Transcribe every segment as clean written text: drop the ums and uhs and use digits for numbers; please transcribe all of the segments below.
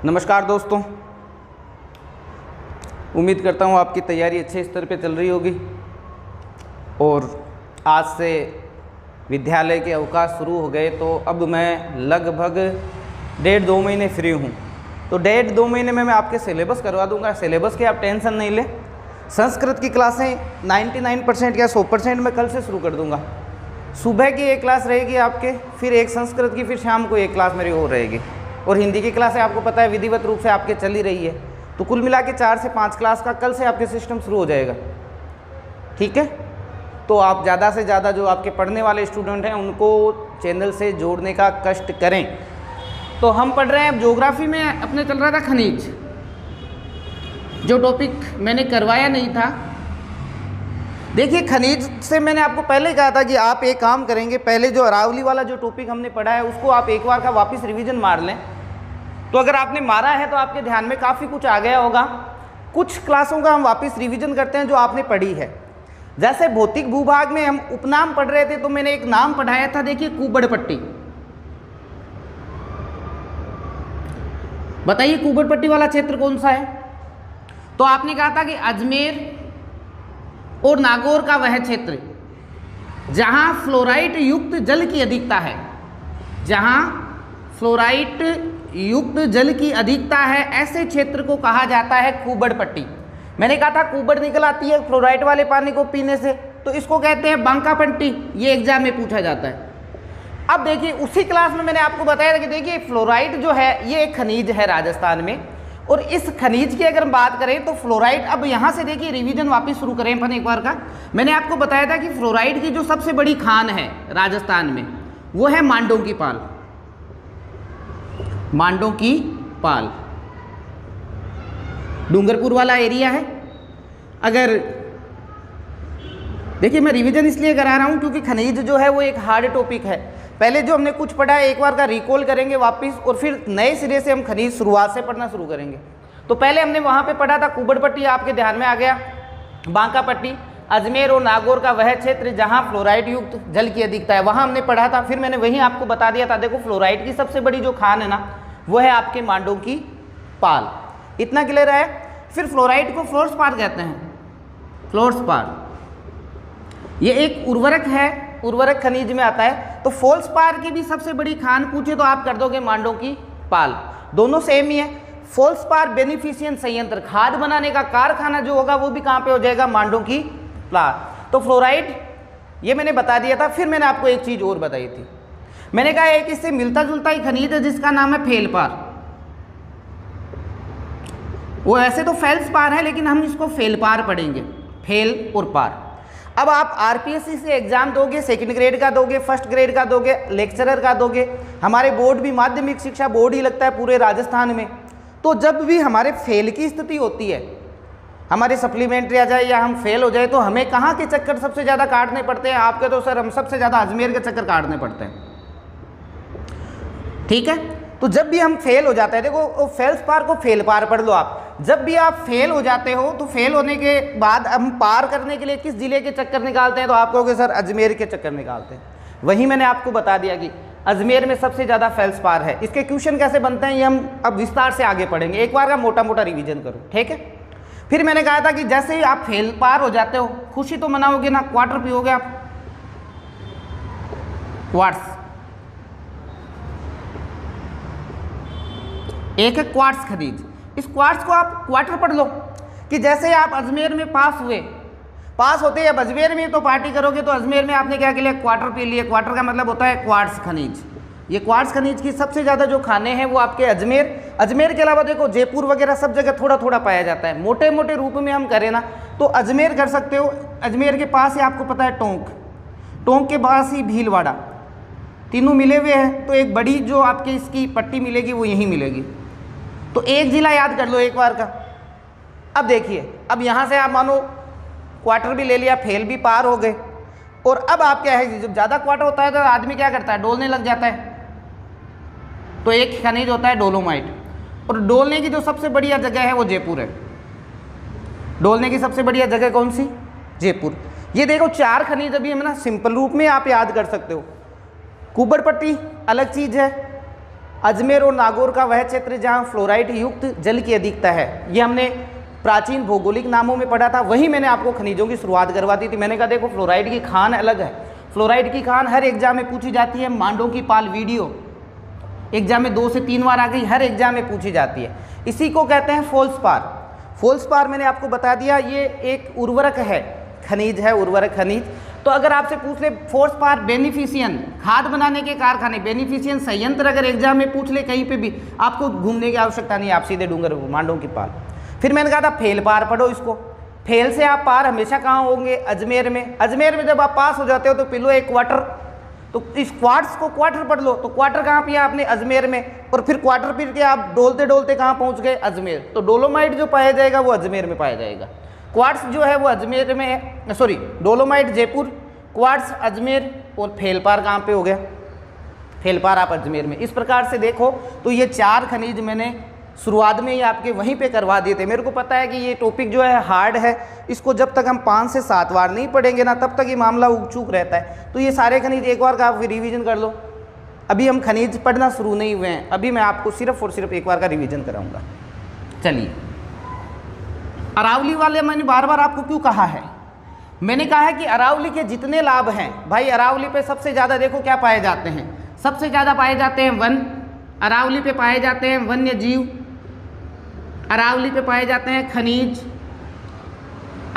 नमस्कार दोस्तों, उम्मीद करता हूँ आपकी तैयारी अच्छे स्तर पे चल रही होगी और आज से विद्यालय के अवकाश शुरू हो गए। तो अब मैं लगभग 1.5-2 महीने फ्री हूँ। तो 1.5-2 महीने में मैं आपके सिलेबस करवा दूँगा। सिलेबस की आप टेंशन नहीं लें। संस्कृत की क्लासें 99% या 100% मैं कल से शुरू कर दूँगा। सुबह की एक क्लास रहेगी आपके, फिर एक संस्कृत की, फिर शाम को एक क्लास मेरी और रहेगी। और हिंदी की क्लासें आपको पता है विधिवत रूप से आपके चल ही रही है। तो कुल मिला के 4 से 5 क्लास का कल से आपके सिस्टम शुरू हो जाएगा। ठीक है, तो आप ज़्यादा से ज़्यादा जो आपके पढ़ने वाले स्टूडेंट हैं उनको चैनल से जोड़ने का कष्ट करें। तो हम पढ़ रहे हैं अब ज्योग्राफी में अपने चल रहा था खनिज, जो टॉपिक मैंने करवाया नहीं था। देखिए, खनिज से मैंने आपको पहले कहा था कि आप एक काम करेंगे, पहले जो अरावली वाला जो टॉपिक हमने पढ़ा है उसको आप एक बार का वापस रिवीजन मार लें। तो अगर आपने मारा है तो आपके ध्यान में काफ़ी कुछ आ गया होगा। कुछ क्लासों का हम वापस रिवीजन करते हैं जो आपने पढ़ी है। जैसे भौतिक भूभाग में हम उपनाम पढ़ रहे थे, तो मैंने एक नाम पढ़ाया था, देखिए, कुबड़ पट्टी। बताइए कुबड़ पट्टी वाला क्षेत्र कौन सा है? तो आपने कहा था कि अजमेर और नागौर का वह क्षेत्र जहां फ्लोराइड युक्त जल की अधिकता है, जहां फ्लोराइड युक्त जल की अधिकता है, ऐसे क्षेत्र को कहा जाता है कुबड़ पट्टी। मैंने कहा था कुबड़ निकल आती है फ्लोराइड वाले पानी को पीने से, तो इसको कहते हैं बांका पट्टी। ये एग्जाम में पूछा जाता है। अब देखिए, उसी क्लास में मैंने आपको बताया था कि देखिए फ्लोराइड जो है ये एक खनिज है राजस्थान में, और इस खनिज की अगर हम बात करें तो फ्लोराइड, अब यहाँ से देखिए रिवीजन वापस शुरू करें अपन एक बार का। मैंने आपको बताया था कि फ्लोराइड की जो सबसे बड़ी खान है राजस्थान में वो है मांडों की पाल। मांडों की पाल डूंगरपुर वाला एरिया है। अगर देखिए, मैं रिवीजन इसलिए करा रहा हूँ क्योंकि खनिज जो है वो एक हार्ड टॉपिक है। पहले जो हमने कुछ पढ़ा है एक बार का रिकॉल करेंगे वापस, और फिर नए सिरे से हम खनिज शुरुआत से पढ़ना शुरू करेंगे। तो पहले हमने वहाँ पे पढ़ा था कुबड़ पट्टी, आपके ध्यान में आ गया। बांका पट्टी, अजमेर और नागौर का वह क्षेत्र जहाँ फ्लोराइड युक्त जल की अधिकता है, वहाँ हमने पढ़ा था। फिर मैंने वहीं आपको बता दिया था, देखो फ्लोराइड की सबसे बड़ी जो खान है ना, वो है आपके मांडों की पाल। इतना क्लियर है। फिर फ्लोराइड को फ्लोरस्पार कहते हैं। फ्लोरस्पार ये एक उर्वरक है, उर्वरक खनिज में आता है। तो फोल्सपार की भी सबसे बड़ी खान पूछे तो आप कर दोगे मांडों की पाल। दोनों सेम ही है। फोल्सपार बेनिफिशियंट संयंत्र, खाद बनाने का कारखाना जो होगा वो भी कहाँ पे हो जाएगा? मांडों की पाल। तो फ्लोराइड ये मैंने बता दिया था। फिर मैंने आपको एक चीज और बताई थी। मैंने कहा एक इससे मिलता जुलता ही खनिज है जिसका नाम है फेलपार। वो ऐसे तो फेल्सपार है, लेकिन हम इसको फेलपार पढ़ेंगे, फेल और पार। अब आप आरपीएससी से एग्जाम दोगे, सेकंड ग्रेड का दोगे, फर्स्ट ग्रेड का दोगे, लेक्चरर का दोगे। हमारे बोर्ड भी माध्यमिक शिक्षा बोर्ड ही लगता है पूरे राजस्थान में। तो जब भी हमारे फेल की स्थिति होती है, हमारे सप्लीमेंट्री आ जाए या हम फेल हो जाए, तो हमें कहाँ के चक्कर सबसे ज़्यादा काटने पड़ते हैं? आपके तो सर हम सबसे ज़्यादा अजमेर के चक्कर काटने पड़ते हैं। ठीक है, तो जब भी हम फेल हो जाते हैं, देखो फेल्स पार को फेल पार पढ़ लो आप। जब भी आप फेल हो जाते हो तो फेल होने के बाद हम पार करने के लिए किस जिले के चक्कर निकालते हैं? तो आप कहोगे सर अजमेर के चक्कर निकालते हैं। वही मैंने आपको बता दिया कि अजमेर में सबसे ज़्यादा फेल्स पार है। इसके क्वेश्चन कैसे बनते हैं ये हम अब विस्तार से आगे पढ़ेंगे। एक बार का मोटा मोटा रिवीजन करो, ठीक है। फिर मैंने कहा था कि जैसे ही आप फेल पार हो जाते हो, खुशी तो मनाओगे ना, क्वार्टर पियोगे आप, क्वार्ट्स। एक है क्वार्ट्स खनिज। इस क्वार्ट्स को आप क्वार्टर पढ़ लो कि जैसे आप अजमेर में पास हुए, पास होते ही अब अजमेर में तो पार्टी करोगे, तो अजमेर में आपने क्या किया? क्वार्टर पी लिए। क्वार्टर का मतलब होता है क्वार्ट्स खनिज। ये क्वार्ट्स खनिज की सबसे ज़्यादा जो खाने हैं वो आपके अजमेर के अलावा देखो जयपुर वगैरह सब जगह थोड़ा थोड़ा पाया जाता है। मोटे मोटे रूप में हम करें ना तो अजमेर कर सकते हो। अजमेर के पास ही आपको पता है टोंक, टोंक के पास ही भीलवाड़ा, तीनों मिले हुए हैं। तो एक बड़ी जो आपकी इसकी पट्टी मिलेगी वो यहीं मिलेगी। तो एक जिला याद कर लो एक बार का। अब देखिए, अब यहाँ से आप मानो क्वार्टर भी ले लिया, फेल भी पार हो गए, और अब आप क्या है, जब ज़्यादा क्वार्टर होता है तो आदमी क्या करता है? डोलने लग जाता है। तो एक खनिज होता है डोलोमाइट, और डोलने की जो सबसे बढ़िया जगह है वो जयपुर है। डोलने की सबसे बढ़िया जगह कौन सी? जयपुर। ये देखो 4 खनिज अभी हम ना सिंपल रूप में आप याद कर सकते हो। कुबड़ पट्टी अलग चीज़ है, अजमेर और नागौर का वह क्षेत्र जहाँ फ्लोराइड युक्त जल की अधिकता है। ये हमने प्राचीन भौगोलिक नामों में पढ़ा था, वही मैंने आपको खनिजों की शुरुआत करवा दी थी। मैंने कहा देखो फ्लोराइड की खान अलग है, फ्लोराइड की खान हर एग्जाम में पूछी जाती है। मांडों की पाल वीडियो एग्जाम में 2 से 3 बार आ गई, हर एग्जाम में पूछी जाती है। इसी को कहते हैं फोल्सपार। फोल्सपार मैंने आपको बता दिया, ये एक उर्वरक है, खनिज है, उर्वरक खनिज। तो अगर आपसे पूछ ले फोल्सपार बेनिफिशियन, खाद बनाने के कारखाने, बेनिफिशियन संयंत्र अगर एग्जाम में पूछ ले कहीं पे भी, आपको घूमने की आवश्यकता नहीं, आप सीधे डूंगर मांडों की पाल। फिर मैंने कहा था फेल पार पढ़ो इसको। फेल से आप पार हमेशा कहाँ होंगे? अजमेर में। अजमेर में जब आप पास हो जाते हो तो पिलो एक क्वार्टर, तो इस क्वार्ट्स को क्वार्टर पढ़ लो। तो क्वार्टर कहाँ पिया आपने? अजमेर में। और फिर क्वार्टर पीर के आप डोलते डोलते कहाँ पहुँच गए? अजमेर। तो डोलोमाइट जो पाया जाएगा वो अजमेर में पाया जाएगा। क्वार्ट्स जो है वो अजमेर में है, sorry dolomite Jaipur, quartz Ajmer, और फेलपार कहाँ पे हो गया? फेलपार आप अजमेर में। इस प्रकार से देखो तो ये 4 खनिज मैंने शुरुआत में ही आपके वहीं पे करवा दिए थे। मेरे को पता है कि ये टॉपिक जो है हार्ड है, इसको जब तक हम 5 से 7 बार नहीं पढ़ेंगे ना तब तक ये मामला उगचूक रहता है। तो ये सारे खनिज एक बार का आप रिवीजन कर लो। अभी हम खनिज पढ़ना शुरू नहीं हुए हैं, अभी मैं आपको सिर्फ और सिर्फ एक बार का रिवीजन कराऊंगा। चलिए, अरावली वाले मैंने बार बार आपको क्यों कहा है? मैंने कहा है कि अरावली के जितने लाभ हैं भाई, अरावली पे सबसे ज़्यादा देखो क्या पाए जाते हैं, सबसे ज़्यादा पाए जाते हैं वन, अरावली पे पाए जाते हैं वन्य जीव, अरावली पे पाए जाते हैं खनिज,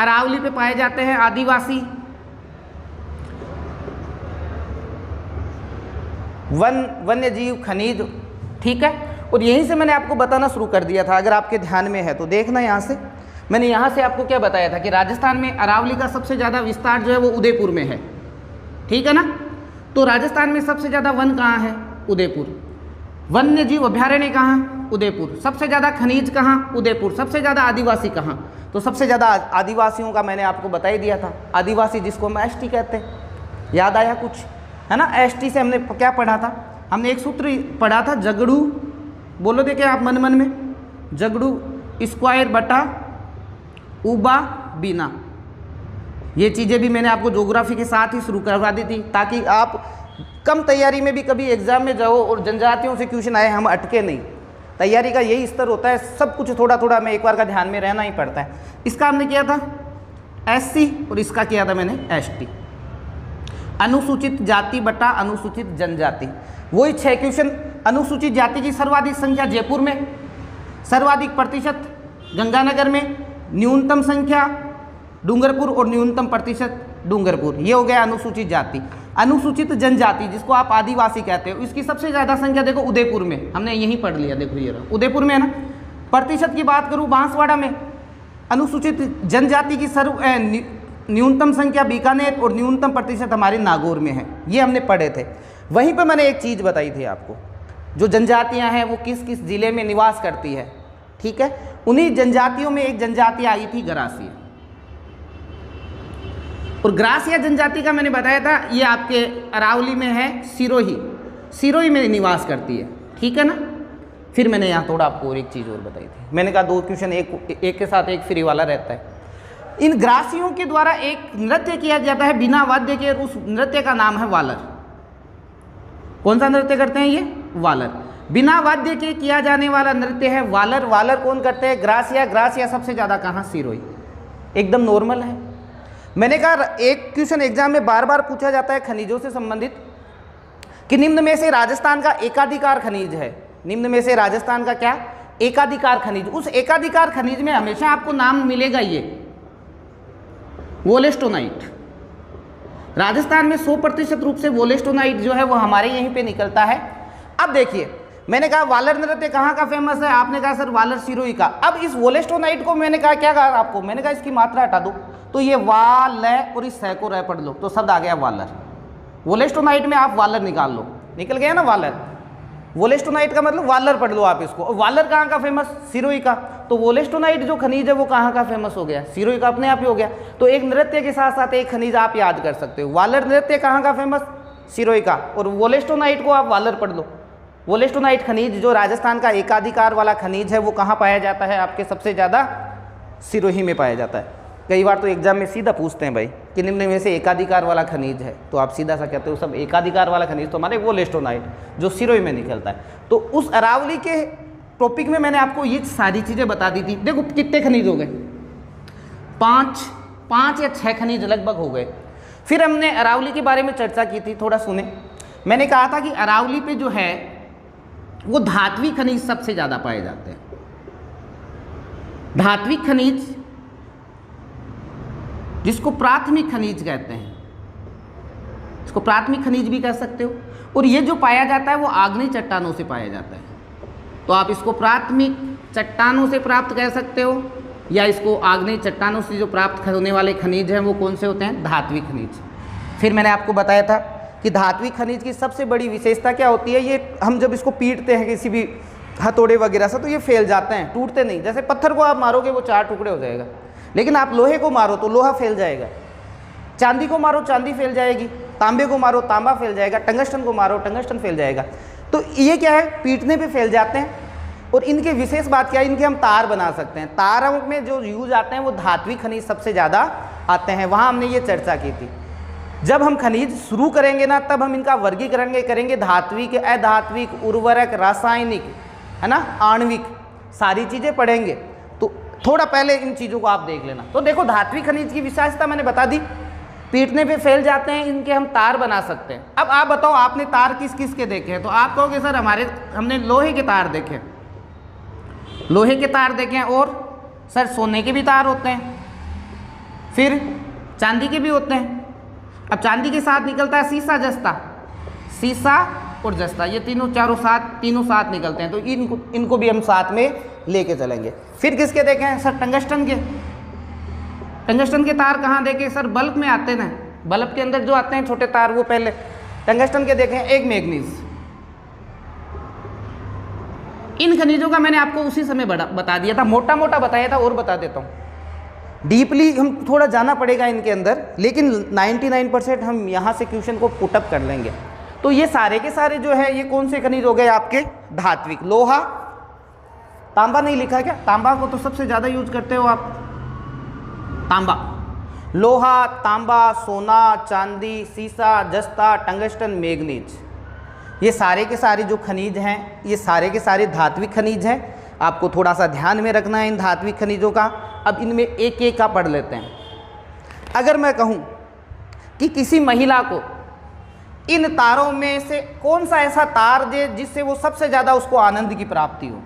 अरावली पे पाए जाते हैं आदिवासी, वन्य जीव, खनिज, ठीक है। और यहीं से मैंने आपको बताना शुरू कर दिया था, अगर आपके ध्यान में है तो देखना। यहाँ से मैंने यहाँ से आपको क्या बताया था कि राजस्थान में अरावली का सबसे ज़्यादा विस्तार जो है वो उदयपुर में है, ठीक है ना। तो राजस्थान में सबसे ज़्यादा वन कहाँ है? उदयपुर। वन्य जीव अभ्यारण्य कहाँ? उदयपुर। सबसे ज़्यादा खनिज कहाँ? उदयपुर। सबसे ज़्यादा आदिवासी कहाँ? तो सबसे ज़्यादा आदिवासियों का मैंने आपको बता ही दिया था। आदिवासी जिसको हम एसटी कहते हैं, याद आया कुछ, है ना। एसटी से हमने क्या पढ़ा था? हमने एक सूत्र पढ़ा था, जगड़ू, बोलो देखे आप मन मन में, जगड़ू स्क्वायर बटा उबा बीना। ये चीज़ें भी मैंने आपको ज्योग्राफी के साथ ही शुरू करवा दी थी, ताकि आप कम तैयारी में भी कभी एग्जाम में जाओ और जनजातियों से क्वेश्चन आए, हम अटके नहीं। तैयारी का यही स्तर होता है, सब कुछ थोड़ा थोड़ा में एक बार का ध्यान में रहना ही पड़ता है। इसका हमने किया था एससी और इसका किया था मैंने एसटी। अनुसूचित जाति बटा अनुसूचित जनजाति, वही 6 क्वेश्चन। अनुसूचित जाति की सर्वाधिक संख्या जयपुर में, सर्वाधिक प्रतिशत गंगानगर में, न्यूनतम संख्या डूंगरपुर और न्यूनतम प्रतिशत डूंगरपुर। ये हो गया अनुसूचित जाति। अनुसूचित जनजाति जिसको आप आदिवासी कहते हो, इसकी सबसे ज़्यादा संख्या देखो उदयपुर में, हमने यहीं पढ़ लिया, देखो ये रहा उदयपुर में है ना। प्रतिशत की बात करूँ बांसवाड़ा में। अनुसूचित जनजाति की न्यूनतम संख्या बीकानेर और न्यूनतम प्रतिशत हमारे नागौर में है, ये हमने पढ़े थे। वहीं पर मैंने एक चीज़ बताई थी आपको, जो जनजातियाँ हैं वो किस किस जिले में निवास करती है, ठीक है। उन्हीं जनजातियों में एक जनजाति आई थी ग्रासिया, और ग्रासिया जनजाति का मैंने बताया था ये आपके अरावली में है, सिरोही, सिरोही में निवास करती है, ठीक है ना। फिर मैंने यहाँ थोड़ा आपको और एक चीज़ और बताई थी, मैंने कहा 2 क्वेश्चन एक के साथ एक फ्री वाला रहता है। इन ग्रासियों के द्वारा एक नृत्य किया जाता है बिना वाद्य के, उस नृत्य का नाम है वालर। कौन सा नृत्य करते हैं ये? वालर। बिना वाद्य के किया जाने वाला नृत्य है वालर। वालर कौन करते हैं? ग्रासिया। ग्रासिया सबसे ज़्यादा कहाँ? सिरोही। एकदम नॉर्मल है। मैंने कहा एक क्वेश्चन एग्जाम में बार बार पूछा जाता है खनिजों से संबंधित कि निम्न में से राजस्थान का एकाधिकार खनिज है। निम्न में से राजस्थान का क्या? एकाधिकार खनिज। उस एकाधिकार खनिज में हमेशा आपको नाम मिलेगा ये वोलेस्टोनाइट। राजस्थान में 100% रूप से वोलेस्टोनाइट जो है वो हमारे यहीं पे निकलता है। अब देखिए, मैंने कहा वालर नृत्य कहाँ का फेमस है? आपने कहा सर वालर सिरोही का। अब इस वोलेस्टोनाइट को मैंने कहा क्या कहा आपको? मैंने कहा इसकी मात्रा हटा दो, तो ये वाल और इस सह को रह पढ़ लो, तो शब्द आ गया वालर। वोलेस्टोनाइट में आप वालर निकाल लो, निकल गया ना वालर। वोलेस्टोनाइट का मतलब वालर पढ़ लो आप इसको। और वालर कहाँ का फेमस? सिरोही का। तो वोलेस्टोनाइट जो खनिज है वो कहाँ का फेमस हो गया? सिरोही का अपने आप ही हो गया। तो एक नृत्य के साथ साथ एक खनिज आप याद कर सकते हो। वालर नृत्य कहाँ का फेमस? सिरोही का। और वोलेस्टोनाइट को आप वालर पढ़ लो। वोलेस्टोनाइट खनिज जो राजस्थान का एकाधिकार वाला खनिज है वो कहाँ पाया जाता है? आपके सबसे ज़्यादा सिरोही में पाया जाता है। कई बार तो एग्जाम में सीधा पूछते हैं भाई कि निम्न में से एकाधिकार वाला खनिज है, तो आप सीधा सा कहते हो सब एकाधिकार वाला खनिज तो हमारे वो लेस्टोनाइट जो सिरोई में निकलता है। तो उस अरावली के टॉपिक में मैंने आपको ये सारी चीज़ें बता दी थी। देखो कितने खनिज हो गए, पाँच या 6 खनिज लगभग हो गए। फिर हमने अरावली के बारे में चर्चा की थी, थोड़ा सुने। मैंने कहा था कि अरावली पे जो है वो धात्विक खनिज सबसे ज़्यादा पाए जाते हैं। धात्विक खनिज जिसको प्राथमिक खनिज कहते हैं, इसको प्राथमिक खनिज भी कह सकते हो। और ये जो पाया जाता है वो आग्नेय चट्टानों से पाया जाता है, तो आप इसको प्राथमिक चट्टानों से प्राप्त कह सकते हो, या इसको आग्नेय चट्टानों से जो प्राप्त होने वाले खनिज हैं वो कौन से होते हैं, धात्विक खनिज। फिर मैंने आपको बताया था कि धात्विक खनिज की सबसे बड़ी विशेषता क्या होती है, ये हम जब इसको पीटते हैं किसी भी हथौड़े वगैरह से तो ये फैल जाते हैं, टूटते नहीं। जैसे पत्थर को आप मारोगे वो 4 टुकड़े हो जाएगा, लेकिन आप लोहे को मारो तो लोहा फैल जाएगा, चांदी को मारो चांदी फैल जाएगी, तांबे को मारो तांबा फैल जाएगा, टंगस्टन को मारो टंगस्टन फैल जाएगा। तो ये क्या है, पीटने पे फैल जाते हैं। और इनके विशेष बात क्या है, इनके हम तार बना सकते हैं। तारों में जो यूज आते हैं वो धात्विक खनिज सबसे ज़्यादा आते हैं, वहाँ हमने ये चर्चा की थी। जब हम खनिज शुरू करेंगे ना तब हम इनका वर्गीकरण करेंगे, धात्विक, अधात्विक, उर्वरक, रासायनिक, है ना, आणविक, सारी चीज़ें पढ़ेंगे। तो थोड़ा पहले इन चीज़ों को आप देख लेना। तो देखो धात्विक खनिज की विशेषता मैंने बता दी, पीटने पे फैल जाते हैं, इनके हम तार बना सकते हैं। अब आप बताओ आपने तार किस किस के देखे हैं, तो आप कहोगे सर हमने लोहे के तार देखे, लोहे के तार देखे हैं, और सर सोने के भी तार होते हैं, फिर चांदी के भी होते हैं। अब चांदी के साथ निकलता है सीसा जस्ता, सीसा और जस्ता, ये तीनों साथ निकलते हैं, तो इनको भी हम साथ में लेके चलेंगे। फिर किसके देखे हैं सर, टंगस्टन के। टंगस्टन के तार कहाँ देखे सर, बल्ब में आते हैं, बल्ब के अंदर जो आते हैं छोटे तार वो पहले टंगस्टन के देखे हैं। एक मैग्नीज। इन खनिजों का मैंने आपको उसी समय बता दिया था, मोटा मोटा बताया था, और बता देता हूँ। डीपली हम थोड़ा जाना पड़ेगा इनके अंदर, लेकिन 99% हम यहाँ से क्वेश्चन को पुटअप कर लेंगे। तो ये सारे के सारे जो है ये कौन से खनिज हो गए आपके, धात्विक। लोहा, तांबा नहीं लिखा क्या, तांबा को तो सबसे ज़्यादा यूज करते हो आप, तांबा, लोहा, तांबा, सोना, चांदी, सीसा, जस्ता, टंगस्टन, मैग्नीज, ये सारे के सारे जो खनिज हैं ये सारे के सारे धात्विक खनिज हैं। आपको थोड़ा सा ध्यान में रखना है इन धात्विक खनिजों का। अब इनमें एक एक का पढ़ लेते हैं। अगर मैं कहूँ कि किसी महिला को इन तारों में से कौन सा ऐसा तार दे जिससे वो सबसे ज़्यादा उसको आनंद की प्राप्ति हो,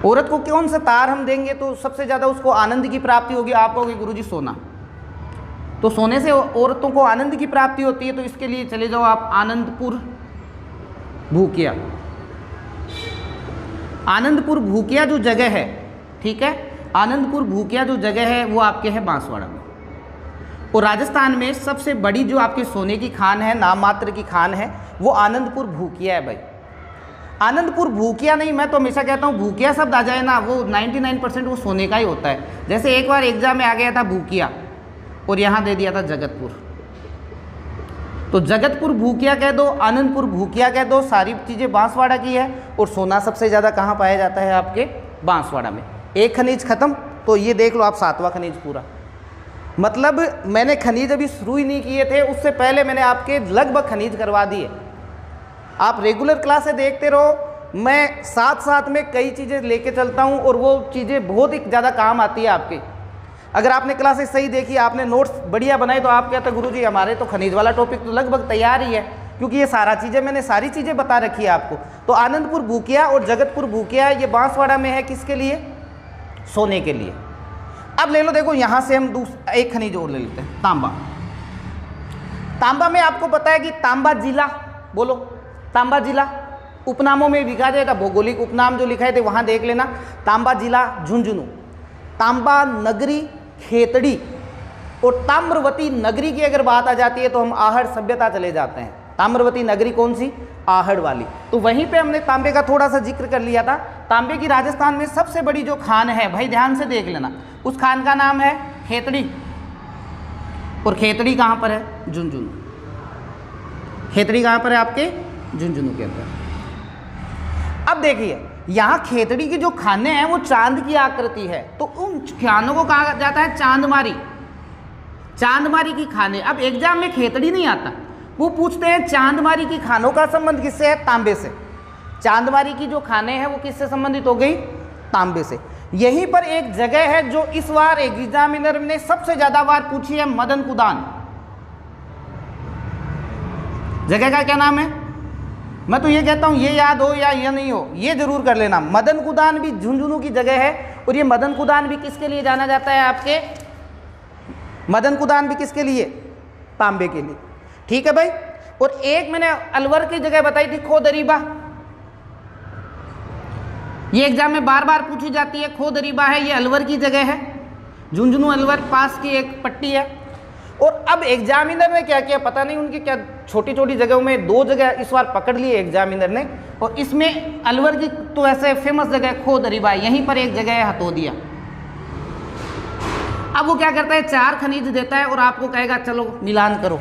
औरत को कौन सा तार हम देंगे तो सबसे ज़्यादा उसको आनंद की प्राप्ति होगी, आप कहोगे गुरुजी सोना। तो सोने से औरतों को आनंद की प्राप्ति होती है, तो इसके लिए चले जाओ आप आनंदपुर भूकिया। आनंदपुर भूकिया जो जगह है, ठीक है, आनंदपुर भूकिया जो जगह है वो आपके है बांसवाड़ा में। और राजस्थान में सबसे बड़ी जो आपके सोने की खान है, नाम मात्र की खान है, वो आनंदपुर भूकिया है भाई। आनंदपुर भूकिया नहीं, मैं तो हमेशा कहता हूँ भूकिया शब्द आ जाए ना वो 99% वो सोने का ही होता है। जैसे एक बार एग्जाम में आ गया था भूकिया और यहाँ दे दिया था जगतपुर, तो जगतपुर भूकिया कह दो, आनंदपुर भूकिया कह दो, सारी चीज़ें बांसवाड़ा की है। और सोना सबसे ज़्यादा कहाँ पाया जाता है आपके बांसवाड़ा में। एक खनिज खत्म, तो ये देख लो आप 7वां खनिज पूरा। मतलब मैंने खनिज अभी शुरू ही नहीं किए थे, उससे पहले मैंने आपके लगभग खनिज करवा दिए। आप रेगुलर क्लासें देखते रहो, मैं साथ साथ में कई चीज़ें लेके चलता हूँ और वो चीज़ें बहुत ही ज़्यादा काम आती है आपके। अगर आपने क्लासेस सही देखी, आपने नोट्स बढ़िया बनाए, तो आप कहते गुरुजी हमारे तो खनिज वाला टॉपिक तो लगभग तैयार ही है, क्योंकि ये मैंने सारी चीज़ें बता रखी है आपको। तो आनंदपुर भूकिया और जगतपुर भूकिया ये बांसवाड़ा में है, किसके लिए, सोने के लिए। अब ले लो, देखो यहाँ से हम एक खनिज और ले लेते हैं, तांबा। तांबा में आपको पता है कि तांबा जिला, बोलो तांबा जिला, उपनामों में लिखा जाएगा, भौगोलिक उपनाम जो लिखाए थे वहाँ देख लेना। तांबा जिला झुंझुनू, तांबा नगरी खेतड़ी, और ताम्रवती नगरी की अगर बात आ जाती है तो हम आहड़ सभ्यता चले जाते हैं। ताम्रवती नगरी कौन सी, आहड़ वाली। तो वहीं पे हमने तांबे का थोड़ा सा जिक्र कर लिया था। तांबे की राजस्थान में सबसे बड़ी जो खान है भाई, ध्यान से देख लेना, उस खान का नाम है खेतड़ी। और खेतड़ी कहाँ पर है, झुंझुनू। खेतड़ी कहाँ पर है आपके, झुंझुनू के अंदर। अब देखिए यहाँ खेतड़ी के जो खाने हैं वो चांद की आकृति है, तो उन खानों को कहा जाता है चांदमारी, चांदमारी की खाने। अब एग्जाम में खेतड़ी नहीं आता, वो पूछते हैं चांदमारी की खानों का संबंध किससे है? तांबे से। चांदमारी की जो खाने हैं वो किससे संबंधित हो गई? तांबे से। यहीं पर एक जगह है जो इस बार एग्जामिनर ने सबसे ज्यादा बार पूछी है, मदन कुदान। जगह का क्या नाम है? मैं तो ये कहता हूं ये याद हो या ये नहीं हो, ये जरूर कर लेना। मदन कुदान भी झुंझुनू की जगह है, और ये मदन कुदान भी किसके लिए जाना जाता है आपके? मदन कुदान भी किसके लिए? तांबे के लिए। ठीक है भाई। और एक मैंने अलवर की जगह बताई थी, खोदरीबा। ये एग्जाम में बार बार पूछी जाती है, खोदरीबा है, ये अलवर की जगह है, झुंझुनू अलवर पास की एक पट्टी है। और अब एग्जामिनर ने क्या किया पता नहीं, उनकी क्या छोटी छोटी जगहों में 2 जगह इस बार पकड़ ली एग्जामिनर ने, और इसमें अलवर की तो ऐसे फेमस जगह खोदरीबा, यहीं पर एक जगह है हथोदिया। अब वो क्या करता है, 4 खनिज देता है और आपको कहेगा चलो मिलान करो।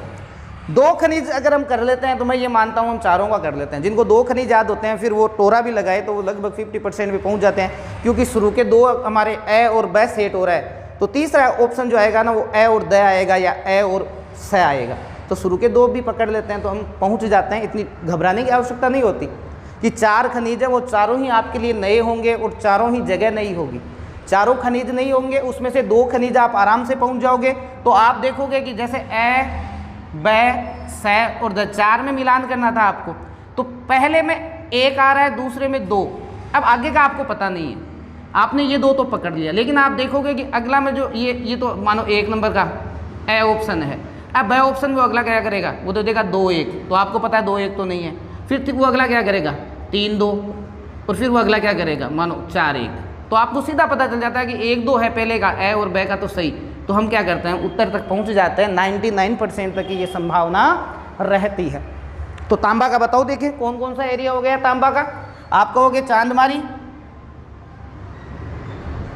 2 खनिज अगर हम कर लेते हैं तो मैं ये मानता हूँ हम चारों का कर लेते हैं। जिनको 2 खनिज याद होते हैं फिर वो टोरा भी लगाए तो वो लगभग 50% पे पहुँच जाते हैं, क्योंकि शुरू के 2 हमारे ए और ब सेट हो रहा है, तो तीसरा ऑप्शन जो आएगा ना वो ए और द आएगा या ए और स आएगा। तो शुरू के 2 भी पकड़ लेते हैं तो हम पहुँच जाते हैं। इतनी घबराने की आवश्यकता नहीं होती कि 4 खनिज है वो चारों ही आपके लिए नए होंगे और चारों ही जगह नई होगी। चारों खनिज नहीं होंगे, उसमें से 2 खनिज आप आराम से पहुंच जाओगे। तो आप देखोगे कि जैसे ए ब स और द 4 में मिलान करना था आपको, तो पहले में 1 आ रहा है, दूसरे में 2। अब आगे का आपको पता नहीं है, आपने ये 2 तो पकड़ लिया, लेकिन आप देखोगे कि अगला में जो ये तो मानो 1 नंबर का ए ऑप्शन है। अब ब ऑप्शन में अगला क्या करेगा, वो तो देगा 2 1, तो आपको पता है 2 1 तो नहीं है। फिर वो अगला क्या करेगा 3 2, और फिर वो अगला क्या करेगा मानो 4 1। तो आपको सीधा पता चल जाता है कि 1 2 है पहले का ए और ब का तो सही। तो हम क्या करते हैं, उत्तर तक पहुंच जाते हैं। 99% तक की ये संभावना रहती है। तो तांबा का बताओ, देखिए कौन कौन सा एरिया हो गया तांबा का। आप कहोगे चांदमारी।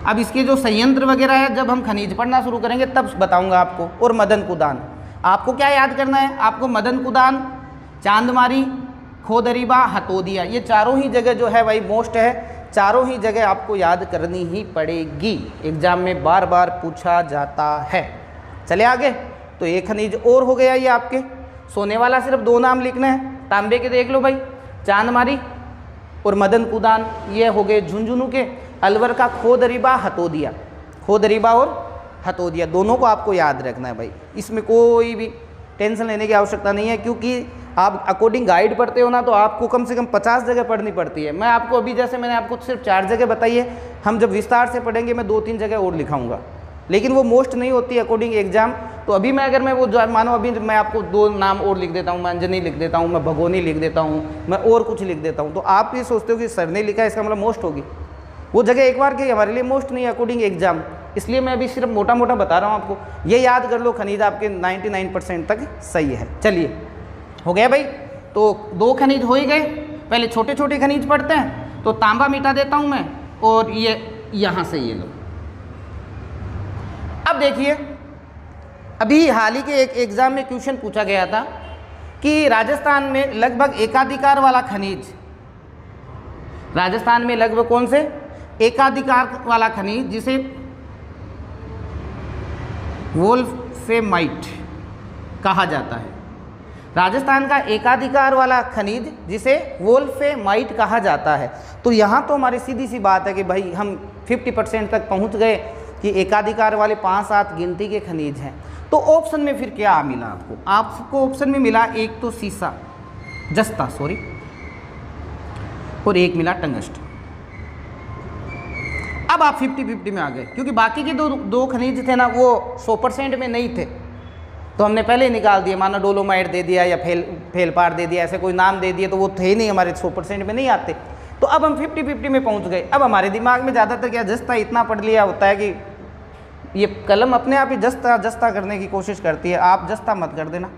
अब इसके जो संयंत्र वगैरह है जब हम खनिज पढ़ना शुरू करेंगे तब बताऊंगा आपको। और मदन कुदान, आपको क्या याद करना है, आपको मदन कुदान, चांदमारी, खोदरीबा, हथोदिया, ये चारों ही जगह जो है भाई मोस्ट है। चारों ही जगह आपको याद करनी ही पड़ेगी, एग्जाम में बार बार पूछा जाता है। चले आगे। तो एक खनिज और हो गया ये आपके। सोने वाला सिर्फ 2 नाम लिखना है, तांबे के देख लो भाई, चांदमारी और मदन कुदान, ये हो गए झुंझुनू के। अलवर का खोदरीबा, हथोदिया, खोदरीबा और हथोदिया दोनों को आपको याद रखना है भाई। इसमें कोई भी टेंशन लेने की आवश्यकता नहीं है, क्योंकि आप अकॉर्डिंग गाइड पढ़ते हो ना तो आपको कम से कम 50 जगह पढ़नी पड़ती है। मैं आपको अभी जैसे मैंने आपको सिर्फ 4 जगह बताई है, हम जब विस्तार से पढ़ेंगे मैं 2-3 जगह और लिखाऊंगा, लेकिन वो मोस्ट नहीं होती अकॉर्डिंग एग्जाम। तो अभी मैं अगर मैं वो मानो अभी मैं आपको 2 नाम और लिख देता हूँ, मैं अंजनी लिख देता हूँ, मैं भगोनी लिख देता हूँ, मैं और कुछ लिख देता हूँ, तो आप ये सोचते हो कि सर ने लिखा है इसका मतलब मोस्ट होगी। वो जगह एक बार की हमारे लिए मोस्ट नहीं है अकॉर्डिंग एग्जाम, इसलिए मैं अभी सिर्फ मोटा मोटा बता रहा हूँ आपको। ये याद कर लो, खनिज आपके 99% तक सही है। चलिए हो गया भाई। तो 2 खनिज हो ही गए। पहले छोटे छोटे खनिज पढ़ते हैं। तो तांबा मिटा देता हूं मैं, और ये यहाँ से ये लो। अब देखिए, अभी हाल ही के एक एग्जाम में क्वेश्चन पूछा गया था कि राजस्थान में लगभग एकाधिकार वाला खनिज, राजस्थान में लगभग कौन से एकाधिकार वाला खनिज जिसे वोल्फ्राइट कहा जाता है। राजस्थान का एकाधिकार वाला खनिज जिसे वोल्फ्राइट कहा जाता है। तो यहाँ तो हमारी सीधी सी बात है कि भाई हम 50% तक पहुँच गए कि एकाधिकार वाले 5-7 गिनती के खनिज हैं। तो ऑप्शन में फिर क्या मिला आपको? आपको ऑप्शन में मिला एक तो सीसा, जस्ता सॉरी, और एक मिला टंगस्टन। अब आप 50-50 में आ गए, क्योंकि बाकी के 2 खनिज थे ना वो 100% में नहीं थे, तो हमने पहले ही निकाल दिया। माना डोलोमाइट दे दिया या फेलपार दे दिया, ऐसे कोई नाम दे दिया, तो वो थे ही नहीं, हमारे 100% में नहीं आते। तो अब हम 50-50 में पहुंच गए। अब हमारे दिमाग में ज़्यादातर क्या जस्ता इतना पढ़ लिया होता है कि ये कलम अपने आप ही जस्ता करने की कोशिश करती है। आप जस्ता मत कर देना।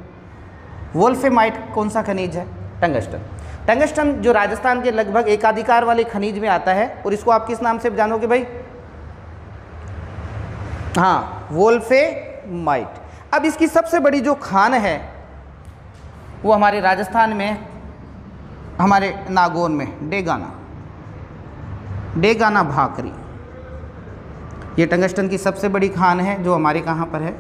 वोल्फ्राइट कौन सा खनिज है? टंगस्टन। टंगस्टन जो राजस्थान के लगभग एकाधिकार वाले खनिज में आता है, और इसको आप किस नाम से जानोगे भाई? हाँ, वोल्फ्राइट। अब इसकी सबसे बड़ी जो खान है वो हमारे राजस्थान में, हमारे नागौर में डेगाना। डेगाना भाकरी, ये टंगस्टन की सबसे बड़ी खान है जो हमारे कहाँ पर है,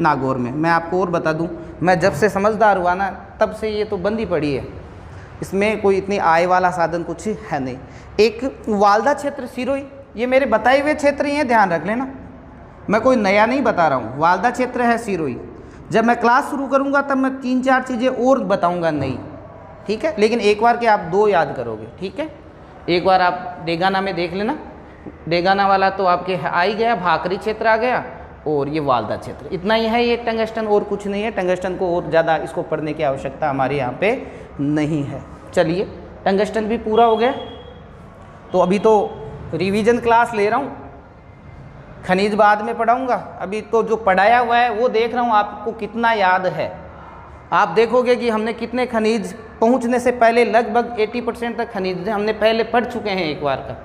नागौर में। मैं आपको और बता दूं, मैं जब से समझदार हुआ ना तब से ये तो बंद ही पड़ी है, इसमें कोई इतनी आय वाला साधन कुछ है नहीं। एक वालदा क्षेत्र सिरोही, ये मेरे बताए हुए क्षेत्र ही हैं, ध्यान रख लेना, मैं कोई नया नहीं बता रहा हूँ। वालदा क्षेत्र है सिरोही। जब मैं क्लास शुरू करूँगा तब मैं 3-4 चीज़ें और बताऊँगा नहीं, ठीक है। लेकिन एक बार के आप 2 याद करोगे, ठीक है। एक बार आप डेगाना में देख लेना, डेगाना वाला तो आपके आ ही गया, भाकरी क्षेत्र आ गया, और ये वालदा क्षेत्र, इतना ही है ये टंगस्टन, और कुछ नहीं है। टंगस्टन को और ज़्यादा इसको पढ़ने की आवश्यकता हमारे यहाँ पे नहीं है। चलिए, टंगस्टन भी पूरा हो गया। तो अभी तो रिवीजन क्लास ले रहा हूँ, खनिज बाद में पढ़ाऊँगा। अभी तो जो पढ़ाया हुआ है वो देख रहा हूँ आपको कितना याद है। आप देखोगे कि हमने कितने खनिज पहुँचने से पहले लगभग 80% तक खनिज हमने पहले पढ़ चुके हैं। एक बार का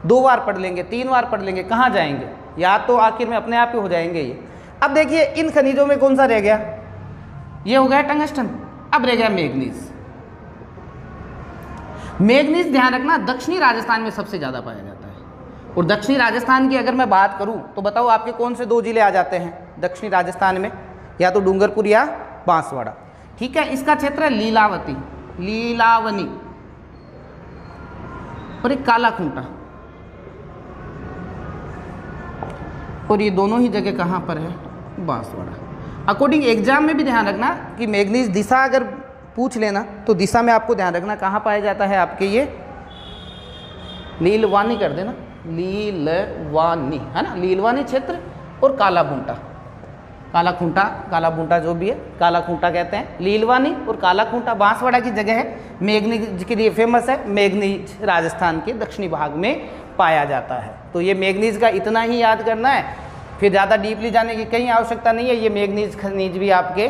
2 बार पढ़ लेंगे, 3 बार पढ़ लेंगे, कहाँ जाएंगे, याद तो आखिर में अपने आप ही हो जाएंगे ये। अब देखिए इन खनिजों में कौन सा रह गया, ये हो गया टंगस्टन, अब रह गया मैग्नीज। मैग्नीज ध्यान रखना दक्षिणी राजस्थान में सबसे ज़्यादा पाया जाता है। और दक्षिणी राजस्थान की अगर मैं बात करूं तो बताओ आपके कौन से 2 जिले आ जाते हैं दक्षिणी राजस्थान में, या तो डूंगरपुर या बांसवाड़ा, ठीक है। इसका क्षेत्र है लीलावती, लीलावनी, और एक काला खूंटा, और ये दोनों ही जगह कहाँ पर है, बांसवाड़ा। अकॉर्डिंग एग्जाम में भी ध्यान रखना कि मैग्नीज दिशा अगर पूछ लेना तो दिशा में आपको ध्यान रखना कहाँ पाया जाता है आपके, ये लीलवानी कर देना, लीलवानी है ना, लीलवानी क्षेत्र, और काला खूंटा, काला खूंटा, काला खूंटा जो भी है काला खूंटा कहते हैं। लीलवानी और काला खूंटा बांसवाड़ा की जगह है, मैग्नीज के लिए फेमस है। मैग्नीज राजस्थान के दक्षिणी भाग में पाया जाता है। तो ये मैग्नीज का इतना ही याद करना है, फिर ज़्यादा डीपली जाने की कहीं आवश्यकता नहीं है। ये मैग्नीज खनिज भी आपके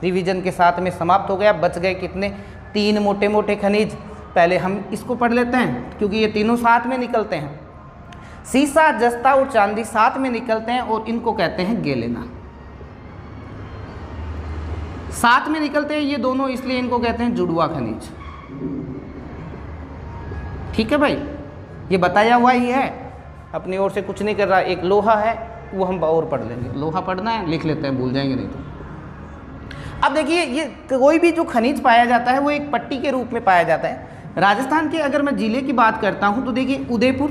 रिवीजन के साथ में समाप्त हो गया। बच गए कितने, 3 मोटे मोटे खनिज। पहले हम इसको पढ़ लेते हैं क्योंकि ये तीनों साथ में निकलते हैं। सीसा, जस्ता और चांदी साथ में निकलते हैं और इनको कहते हैं गेलेना। साथ में निकलते हैं ये दोनों, इसलिए इनको कहते हैं जुड़वा खनिज, ठीक है भाई। ये बताया हुआ ही है, अपनी ओर से कुछ नहीं कर रहा। एक लोहा है, वो हम और पढ़ लेंगे, लोहा पढ़ना है, लिख लेते हैं, भूल जाएंगे नहीं तो। अब देखिए ये कोई भी जो खनिज पाया जाता है वो एक पट्टी के रूप में पाया जाता है। राजस्थान के अगर मैं जिले की बात करता हूं तो देखिए उदयपुर,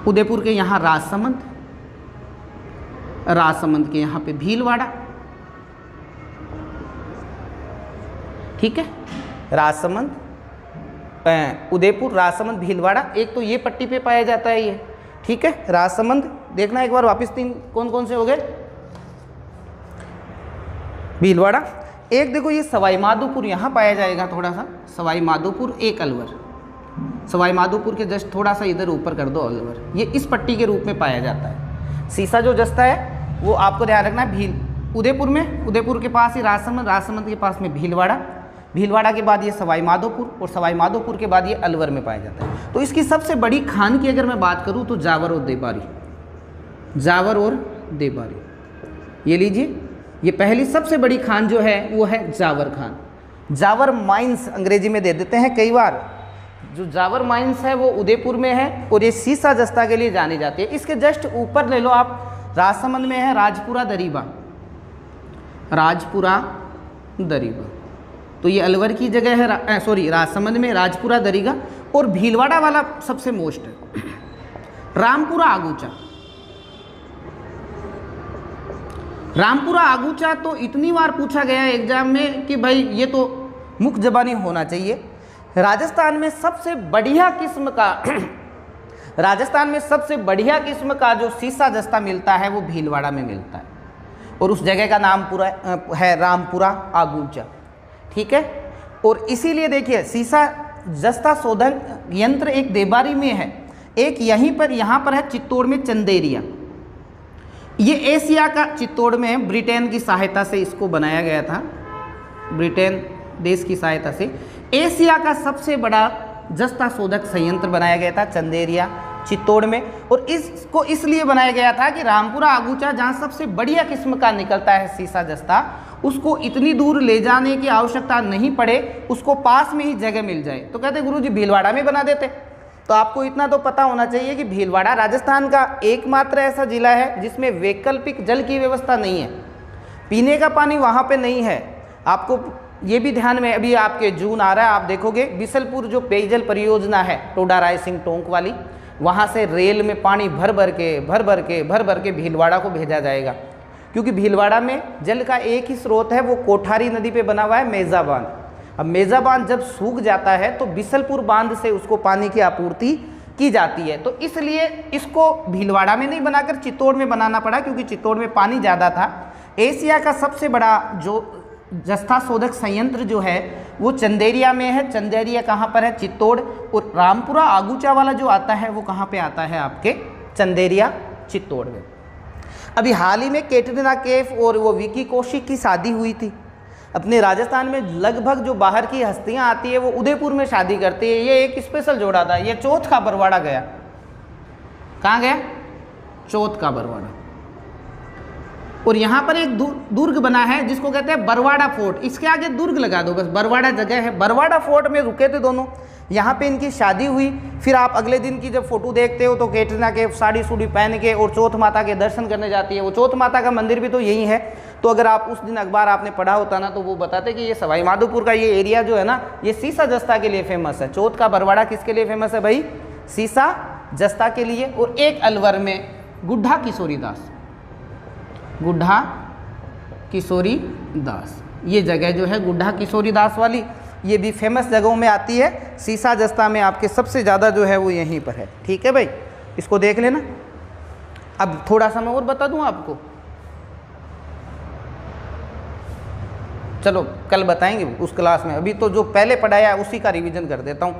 उदयपुर के यहाँ राजसमंद, राजसमंद के यहाँ पे भीलवाड़ा, ठीक है। राजसमंद, उदयपुर, राजसमंद, भीलवाड़ा, एक तो ये पट्टी पे पाया जाता है ये, ठीक है। राजसमंद देखना एक बार वापस, 3 कौन कौन से हो गए, भीलवाड़ा। एक देखो ये सवाई माधोपुर, यहाँ पाया जाएगा थोड़ा सा, सवाई माधोपुर, एक अलवर, सवाई माधोपुर के जस्ट थोड़ा सा इधर ऊपर कर दो अलवर, ये इस पट्टी के रूप में पाया जाता है। सीसा जो जस्ता है वो आपको ध्यान रखना है उदयपुर में, उदयपुर के पास ही राजसमंद, राजसमंद के पास में भीलवाड़ा, भीलवाड़ा के बाद ये सवाई माधोपुर, और सवाई माधोपुर के बाद ये अलवर में पाया जाता है। तो इसकी सबसे बड़ी खान की अगर मैं बात करूँ तो जावर और देबारी, जावर और देबारी, ये लीजिए, ये पहली सबसे बड़ी खान जो है वो है जावर खान। जावर माइंस अंग्रेजी में दे देते हैं कई बार। जो जावर माइंस है वो उदयपुर में है, और ये सीसा जस्ता के लिए जानी जाती है। इसके जस्ट ऊपर ले लो आप, राजसमंद में है राजपुरा दरीबा, राजपुरा दरीबा, तो ये अलवर की जगह है, सॉरी राजसमंद में राजपुरा दरीगा। और भीलवाड़ा वाला सबसे मोस्ट है, रामपुरा आगूचा, रामपुरा आगूचा तो इतनी बार पूछा गया है एग्जाम में कि भाई ये तो मुख्य जबानी होना चाहिए। राजस्थान में सबसे बढ़िया किस्म का राजस्थान में सबसे बढ़िया किस्म का जो सीसा जस्ता मिलता है वो भीलवाड़ा में मिलता है, और उस जगह का नाम पूरा है रामपुरा आगूचा, ठीक है। और इसीलिए देखिए सीसा जस्ता शोधन यंत्र एक देबारी में है, एक यहाँ पर है चित्तौड़ में चंदेरिया। ये एशिया का, चित्तौड़ में ब्रिटेन की सहायता से इसको बनाया गया था, ब्रिटेन देश की सहायता से एशिया का सबसे बड़ा जस्ता शोधक संयंत्र बनाया गया था चंदेरिया चित्तौड़ में। और इसको इसलिए बनाया गया था कि रामपुरा आगूचा जहाँ सबसे बढ़िया किस्म का निकलता है सीसा जस्ता, उसको इतनी दूर ले जाने की आवश्यकता नहीं पड़े, उसको पास में ही जगह मिल जाए। तो कहते गुरुजी भीलवाड़ा में बना देते, तो आपको इतना तो पता होना चाहिए कि भीलवाड़ा राजस्थान का एकमात्र ऐसा जिला है जिसमें वैकल्पिक जल की व्यवस्था नहीं है, पीने का पानी वहाँ पे नहीं है। आपको ये भी ध्यान में, अभी आपके जून आ रहा है, आप देखोगे बिसलपुर जो पेयजल परियोजना है टोडा रायसिंह टोंक वाली, वहाँ से रेल में पानी भर भर के भीलवाड़ा को भेजा जाएगा, क्योंकि भीलवाड़ा में जल का एक ही स्रोत है, वो कोठारी नदी पे बना हुआ है मेजा बांध। अब मेजा बांध जब सूख जाता है तो बिसलपुर बांध से उसको पानी की आपूर्ति की जाती है, तो इसलिए इसको भीलवाड़ा में नहीं बनाकर चित्तौड़ में बनाना पड़ा, क्योंकि चित्तौड़ में पानी ज़्यादा था। एशिया का सबसे बड़ा जो जस्ता शोधक संयंत्र जो है वो चंदेरिया में है। चंदेरिया कहाँ पर है? चित्तौड़। और रामपुरा आगूचा वाला जो आता है वो कहाँ पे आता है? आपके चंदेरिया चित्तौड़ में। अभी हाल ही में कैटरीना कैफ और वो विकी कौशिक की शादी हुई थी। अपने राजस्थान में लगभग जो बाहर की हस्तियां आती है वो उदयपुर में शादी करती है। ये एक स्पेशल जोड़ा था। ये चौथ का बरवाड़ा गया। कहाँ गया? चौथ का बरवाड़ा। और यहाँ पर एक दुर्ग बना है जिसको कहते हैं बरवाड़ा फोर्ट। इसके आगे दुर्ग लगा दो बस, बरवाड़ा जगह है। बरवाड़ा फोर्ट में रुके थे दोनों, यहाँ पे इनकी शादी हुई। फिर आप अगले दिन की जब फोटो देखते हो तो कैटरीना कैफ साड़ी सूड़ी पहन के और चौथ माता के दर्शन करने जाती है। वो चौथ माता का मंदिर भी तो यही है। तो अगर आप उस दिन अखबार आपने पढ़ा होता ना, तो वो बताते कि ये सवाई माधोपुर का ये एरिया जो है ना, ये सीसा जस्ता के लिए फेमस है। चौथ का बरवाड़ा किसके लिए फेमस है भाई? सीसा जस्ता के लिए। और एक अलवर में गुड्ढा किशोरी दास, गुड्ढा किशोरी दास, ये जगह जो है गुड्ढा किशोरी दास वाली, ये भी फेमस जगहों में आती है। सीसा जस्ता में आपके सबसे ज़्यादा जो है वो यहीं पर है। ठीक है भाई, इसको देख लेना। अब थोड़ा सा मैं और बता दूं आपको, चलो कल बताएंगे उस क्लास में। अभी तो जो पहले पढ़ाया है उसी का रिवीजन कर देता हूँ,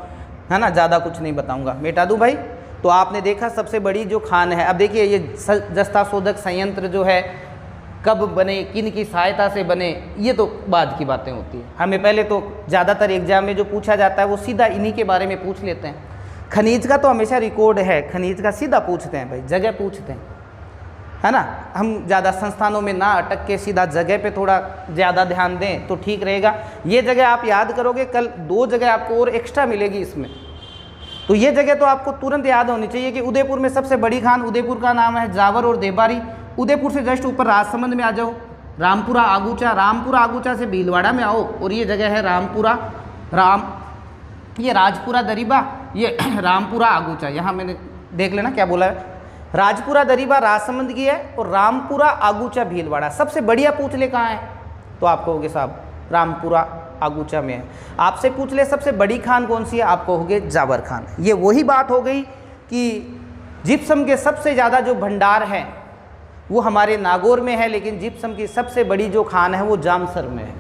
है ना, ज़्यादा कुछ नहीं बताऊँगा। मिटा दूँ भाई? तो आपने देखा सबसे बड़ी जो खान है। अब देखिए ये जस्ता शोधक संयंत्र जो है कब बने, किन की सहायता से बने, ये तो बाद की बातें होती है। हमें पहले तो ज़्यादातर एग्जाम में जो पूछा जाता है वो सीधा इन्हीं के बारे में पूछ लेते हैं। खनिज का तो हमेशा रिकॉर्ड है, खनिज का सीधा पूछते हैं भाई, जगह पूछते हैं, है ना। हम ज़्यादा संस्थानों में ना अटक के सीधा जगह पे थोड़ा ज़्यादा ध्यान दें तो ठीक रहेगा। ये जगह आप याद करोगे, कल 2 जगह आपको और एक्स्ट्रा मिलेगी इसमें। तो ये जगह तो आपको तुरंत याद होनी चाहिए कि उदयपुर में सबसे बड़ी खान, उदयपुर का नाम है जावर और देबारी। उदयपुर से जस्ट ऊपर राजसमंद में आ जाओ, रामपुरा आगूचा, रामपुरा आगूचा से भीलवाड़ा में आओ और ये जगह है ये राजपुरा दरीबा, ये रामपुरा आगूचा। यहाँ मैंने देख लेना क्या बोला है, राजपुरा दरीबा राजसमंद की है और रामपुरा आगूचा भीलवाड़ा। सबसे बढ़िया पूछ ले कहाँ है, तो आप कहोगे साहब रामपुरा आगूचा में है। आपसे पूछ ले सबसे बड़ी खान कौन सी है, आप कहोगे जावर खान। ये वही बात हो गई कि जिप्सम के सबसे ज़्यादा जो भंडार है वो हमारे नागौर में है, लेकिन जिप्सम की सबसे बड़ी जो खान है वो जामसर में है।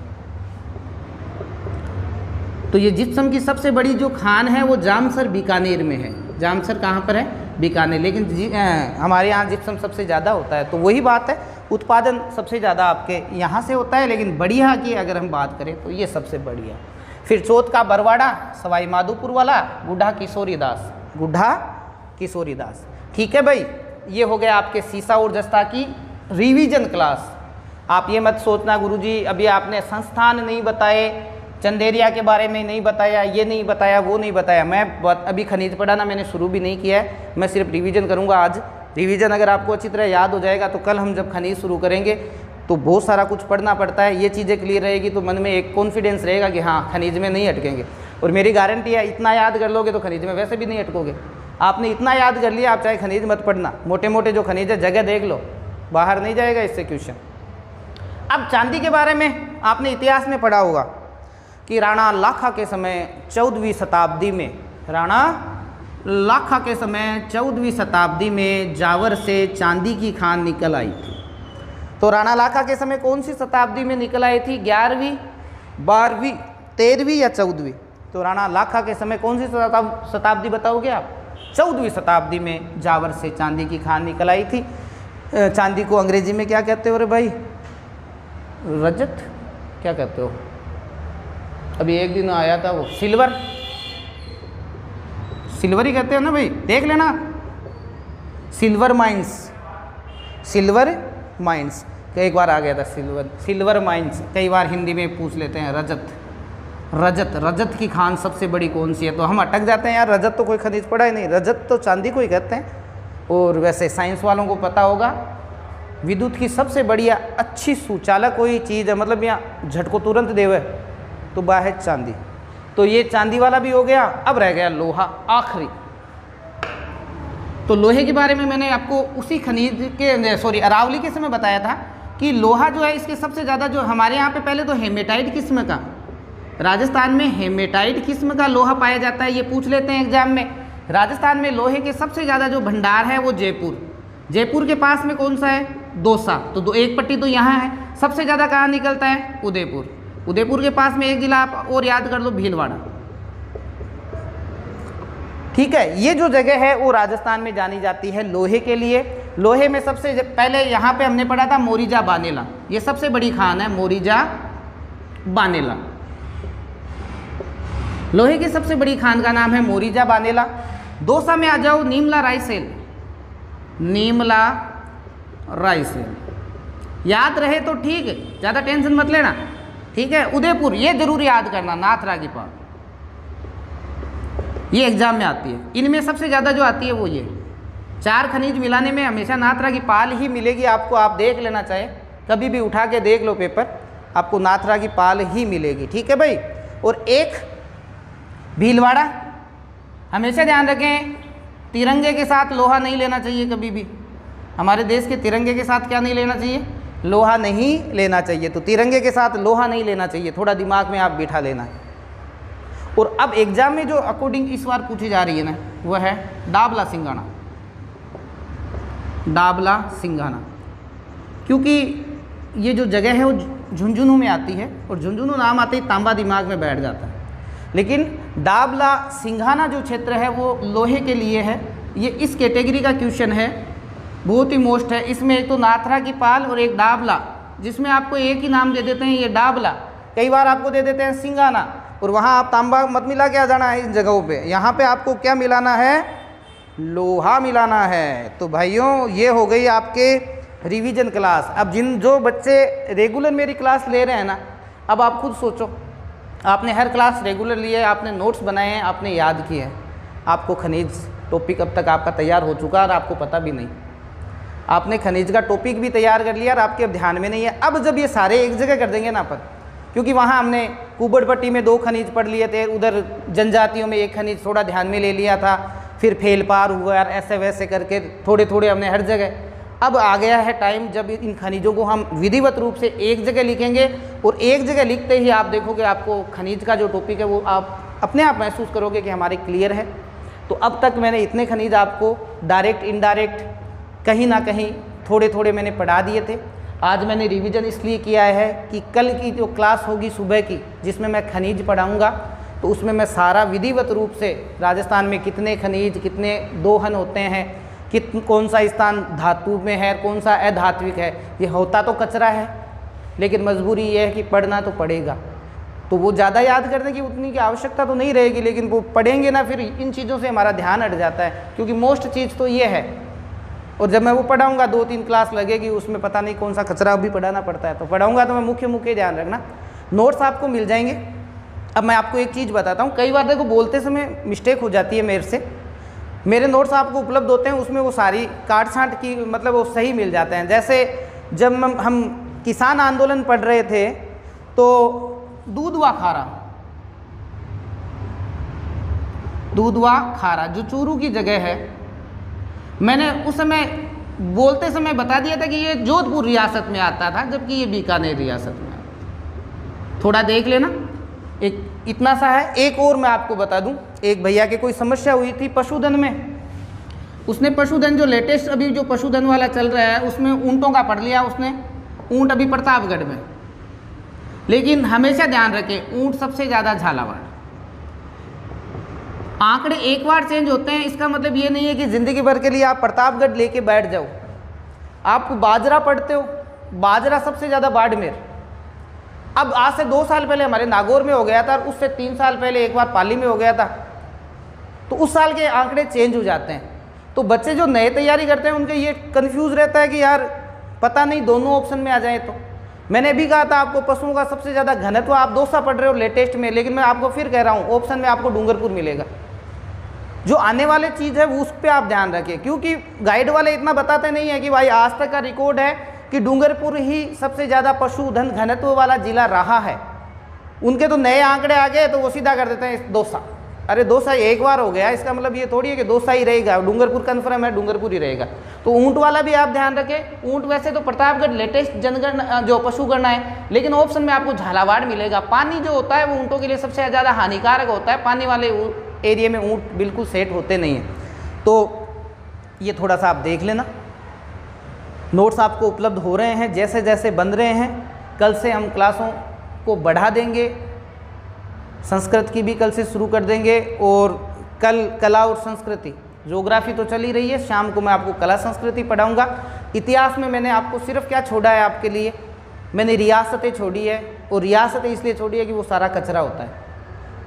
तो ये जिप्सम की सबसे बड़ी जो खान है वो जामसर बीकानेर में है। जामसर कहाँ पर है? बीकानेर। लेकिन हमारे यहाँ जिप्सम सबसे ज़्यादा होता है। तो वही बात है, उत्पादन सबसे ज़्यादा आपके यहाँ से होता है, लेकिन बढ़िया की अगर हम बात करें तो ये सबसे बढ़िया। फिर चौथ का बरवाड़ा, सवाई माधोपुर वाला, गुड्ढा किशोरी दास, गुड्ढा किशोरी दास। ठीक है भाई, ये हो गया आपके सीसा और जस्ता की रिवीजन क्लास। आप ये मत सोचना गुरुजी अभी आपने संस्थान नहीं बताए, चंदेरिया के बारे में नहीं बताया, ये नहीं बताया, वो नहीं बताया। मैं अभी खनिज पढ़ाना मैंने शुरू भी नहीं किया है, मैं सिर्फ रिवीजन करूँगा आज। रिवीजन अगर आपको अच्छी तरह याद हो जाएगा तो कल हम जब खनिज शुरू करेंगे तो बहुत सारा कुछ पढ़ना पड़ता है। ये चीज़ें क्लियर रहेगी तो मन में एक कॉन्फिडेंस रहेगा कि हाँ खनिज में नहीं अटकेंगे। और मेरी गारंटी है इतना याद कर लोगे तो खनिज में वैसे भी नहीं अटकोगे। आपने इतना याद कर लिया, आप चाहे खनिज मत पढ़ना, मोटे मोटे जो खनिज है जगह देख लो, बाहर नहीं जाएगा इससे क्वेश्चन। अब चांदी के बारे में आपने इतिहास में पढ़ा होगा कि राणा लाखा के समय 14वीं शताब्दी में, राणा लाखा के समय 14वीं शताब्दी में जावर से चांदी की खान निकल आई थी। तो राणा लाखा के समय कौन सी शताब्दी में निकल आई थी? 11वीं, 12वीं, 13वीं या 14वीं? तो राणा लाखा के समय कौन सी शताब्दी बताओगे आप? 14वीं शताब्दी में जावर से चांदी की खान निकल आई थी। चांदी को अंग्रेजी में क्या कहते हो रे भाई? रजत क्या कहते हो? अभी एक दिन आया था वो सिल्वर, सिल्वर ही कहते हो ना भाई, देख लेना। सिल्वर माइंस, सिल्वर माइंस एक बार आ गया था, सिल्वर माइंस। कई बार हिंदी में पूछ लेते हैं रजत, रजत, रजत की खान सबसे बड़ी कौन सी है? तो हम अटक जाते हैं यार, रजत तो कोई खनिज पड़ा ही नहीं, रजत तो चांदी को ही कहते हैं। और वैसे साइंस वालों को पता होगा विद्युत की सबसे बढ़िया अच्छी सुचालक कोई चीज़ है, मतलब यहाँ झटको तुरंत देवे, तो वह है चांदी। तो ये चांदी वाला भी हो गया। अब रह गया लोहा, आखिरी। तो लोहे के बारे में मैंने आपको उसी खनिज के सॉरी अरावली के समय बताया था कि लोहा जो है इसके सबसे ज़्यादा जो हमारे यहाँ पे पहले तो हेमेटाइट किस्म का, राजस्थान में हेमेटाइट किस्म का लोहा पाया जाता है। ये पूछ लेते हैं एग्जाम में। राजस्थान में लोहे के सबसे ज़्यादा जो भंडार है वो जयपुर, जयपुर के पास में कौन सा है? दौसा। तो एक पट्टी तो यहाँ है। सबसे ज़्यादा कहाँ निकलता है? उदयपुर। उदयपुर के पास में एक जिला आप और याद कर लो, भीलवाड़ा। ठीक है, ये जो जगह है वो राजस्थान में जानी जाती है लोहे के लिए। लोहे में सबसे पहले यहाँ पे हमने पढ़ा था मोरीजा बानेला, ये सबसे बड़ी खान है मोरीजा बानेला। लोहे की सबसे बड़ी खान का नाम है मोरीजा बानेला। दौसा में आ जाओ, नीमला रायसेन, नीमला रायसेन। याद रहे तो ठीक है, ज़्यादा टेंशन मत लेना। ठीक है, उदयपुर ये जरूर याद करना, नाथरागी पाल, ये एग्जाम में आती है। इनमें सबसे ज़्यादा जो आती है वो ये 4 खनिज मिलाने में हमेशा नाथरागी पाल ही मिलेगी आपको। आप देख लेना चाहे कभी भी उठा के देख लो पेपर, आपको नाथरागी पाल ही मिलेगी। ठीक है भाई। और एक भीलवाड़ा, हमेशा ध्यान रखें तिरंगे के साथ लोहा नहीं लेना चाहिए कभी भी। हमारे देश के तिरंगे के साथ क्या नहीं लेना चाहिए? लोहा नहीं लेना चाहिए। तो तिरंगे के साथ लोहा नहीं लेना चाहिए, थोड़ा दिमाग में आप बिठा लेना है। और अब एग्जाम में जो अकॉर्डिंग इस बार पूछी जा रही है ना, वह है डाबला सिंघाना, डाबला सिंघाना। क्योंकि ये जो जगह है वो झुंझुनू में आती है, और झुंझुनू नाम आते ही तांबा दिमाग में बैठ जाता है। लेकिन डाबला सिंघाना जो क्षेत्र है वो लोहे के लिए है। ये इस कैटेगरी का क्वेश्चन है, बहुत ही मोस्ट है। इसमें एक तो नाथरागी पाल और एक डाबला, जिसमें आपको एक ही नाम दे देते हैं ये डाबला, कई बार आपको दे देते हैं सिंघाना। और वहाँ आप तांबा मत मिला के आ जाना है इन जगहों पे। यहाँ पे आपको क्या मिलाना है? लोहा मिलाना है। तो भाइयों ये हो गई आपके रिवीजन क्लास। अब जो बच्चे रेगुलर मेरी क्लास ले रहे हैं ना, अब आप खुद सोचो, आपने हर क्लास रेगुलर ली है, आपने नोट्स बनाए हैं, आपने याद किए हैं, आपको खनिज टॉपिक अब तक आपका तैयार हो चुका और आपको पता भी नहीं। आपने खनिज का टॉपिक भी तैयार कर लिया और आपके अब ध्यान में नहीं है। अब जब ये सारे एक जगह कर देंगे ना अपन, क्योंकि वहाँ हमने कुबड़पट्टी में 2 खनिज पढ़ लिए थे, उधर जनजातियों में 1 खनिज थोड़ा ध्यान में ले लिया था, फिर फेलपार हुआ यार, ऐसे वैसे करके थोड़े थोड़े हमने हर जगह। अब आ गया है टाइम जब इन खनिजों को हम विधिवत रूप से एक जगह लिखेंगे, और एक जगह लिखते ही आप देखोगे आपको खनिज का जो टॉपिक है वो आप अपने आप महसूस करोगे कि हमारे क्लियर है। तो अब तक मैंने इतने खनिज आपको डायरेक्ट इनडायरेक्ट कहीं ना कहीं थोड़े थोड़े मैंने पढ़ा दिए थे। आज मैंने रिवीजन इसलिए किया है कि कल की जो क्लास होगी सुबह की, जिसमें मैं खनिज पढ़ाऊँगा, तो उसमें मैं सारा विधिवत रूप से राजस्थान में कितने खनिज, कितने दोहन होते हैं, कौन सा स्थान धातु में है, कौन सा अधात्विक है। ये होता तो कचरा है, लेकिन मजबूरी ये है कि पढ़ना तो पड़ेगा। तो वो ज़्यादा याद करने की उतनी की आवश्यकता तो नहीं रहेगी, लेकिन वो पढ़ेंगे ना, फिर इन चीज़ों से हमारा ध्यान हट जाता है, क्योंकि मोस्ट चीज़ तो ये है। और जब मैं वो पढ़ाऊँगा 2-3 क्लास लगेगी, उसमें पता नहीं कौन सा कचरा भी पढ़ाना पड़ता है। तो पढ़ाऊँगा तो मैं मुख्य ध्यान रखना। नोट्स आपको मिल जाएंगे। अब मैं आपको एक चीज़ बताता हूँ, कई बार देखो बोलते समय मिस्टेक हो जाती है मेरे से। मेरे नोट्स आपको उपलब्ध होते हैं, उसमें वो सारी काट छांट की मतलब वो सही मिल जाते हैं। जैसे जब हम किसान आंदोलन पढ़ रहे थे तो दूधवा खारा, दूधवा खारा जो चूरू की जगह है, मैंने उस समय बोलते समय बता दिया था कि ये जोधपुर रियासत में आता था, जबकि ये बीकानेर रियासत में आता था। थोड़ा देख लेना, एक इतना सा है। एक और मैं आपको बता दूं, एक भैया की कोई समस्या हुई थी पशुधन में। उसने पशुधन जो लेटेस्ट अभी जो पशुधन वाला चल रहा है उसमें ऊँटों का पढ़ लिया उसने। ऊँट अभी प्रतापगढ़ में, लेकिन हमेशा ध्यान रखें ऊँट सबसे ज़्यादा झालावाड़। आंकड़े एक बार चेंज होते हैं, इसका मतलब ये नहीं है कि ज़िंदगी भर के लिए आप प्रतापगढ़ लेके बैठ जाओ। आप बाजरा पढ़ते हो, बाजरा सबसे ज़्यादा बाड़मेर। अब आज से 2 साल पहले हमारे नागौर में हो गया था, और उससे 3 साल पहले एक बार पाली में हो गया था। तो उस साल के आंकड़े चेंज हो जाते हैं। तो बच्चे जो नए तैयारी करते हैं उनके ये कन्फ्यूज़ रहता है कि यार पता नहीं दोनों ऑप्शन में आ जाए। मैंने भी कहा था आपको पशुओं का सबसे ज़्यादा घनत्व, आप दौसा पढ़ रहे हो लेटेस्ट में, लेकिन मैं आपको फिर कह रहा हूँ ऑप्शन में आपको डूंगरपुर मिलेगा। जो आने वाले चीज़ है वो उस पर आप ध्यान रखिए, क्योंकि गाइड वाले इतना बताते नहीं है कि भाई आज तक का रिकॉर्ड है कि डूंगरपुर ही सबसे ज़्यादा पशुधन घनत्व वाला जिला रहा है। उनके तो नए आंकड़े आ गए तो वो सीधा कर देते हैं दौसा। अरे दौसा एक बार हो गया, इसका मतलब ये थोड़ी है कि दौसा ही रहेगा, डूंगरपुर कन्फर्म है, डूंगरपुर ही रहेगा। तो ऊंट वाला भी आप ध्यान रखें। ऊंट वैसे तो प्रतापगढ़ लेटेस्ट जनगणना जो पशुगणना है, लेकिन ऑप्शन में आपको झालावाड़ मिलेगा। पानी जो होता है वो ऊँटों के लिए सबसे ज़्यादा हानिकारक होता है, पानी वाले एरिया में ऊँट बिल्कुल सेट होते नहीं हैं। तो ये थोड़ा सा आप देख लेना। नोट्स आपको उपलब्ध हो रहे हैं, जैसे जैसे बन रहे हैं। कल से हम क्लासों को बढ़ा देंगे, संस्कृत की भी कल से शुरू कर देंगे। और कल कला और संस्कृति, ज्योग्राफी तो चल ही रही है, शाम को मैं आपको कला संस्कृति पढ़ाऊंगा। इतिहास में मैंने आपको सिर्फ क्या छोड़ा है आपके लिए, मैंने रियासतें छोड़ी है। और रियासतें इसलिए छोड़ी है कि वो सारा कचरा होता है,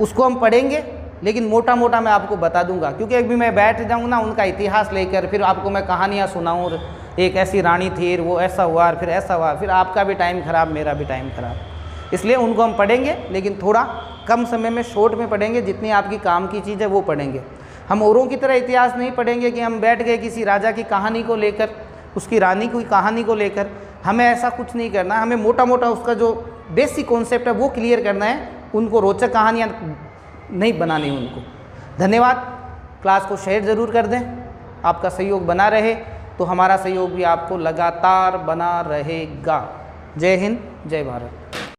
उसको हम पढ़ेंगे, लेकिन मोटा मोटा मैं आपको बता दूंगा। क्योंकि अभी मैं बैठ जाऊँगा ना उनका इतिहास लेकर, फिर आपको मैं कहानियाँ सुनाऊँ, और एक ऐसी रानी थी, वो ऐसा हुआ, और फिर ऐसा हुआ, फिर आपका भी टाइम खराब, मेरा भी टाइम खराब। इसलिए उनको हम पढ़ेंगे, लेकिन थोड़ा कम समय में, शॉर्ट में पढ़ेंगे। जितनी आपकी काम की चीज़ है वो पढ़ेंगे। हम औरों की तरह इतिहास नहीं पढ़ेंगे कि हम बैठ गए किसी राजा की कहानी को लेकर, उसकी रानी की कहानी को लेकर। हमें ऐसा कुछ नहीं करना, हमें मोटा मोटा उसका जो बेसिक कॉन्सेप्ट है वो क्लियर करना है। उनको रोचक कहानियाँ नहीं बनानी उनको। धन्यवाद। क्लास को शेयर ज़रूर कर दें। आपका सहयोग बना रहे तो हमारा सहयोग भी आपको लगातार बना रहेगा। जय हिंद, जय भारत।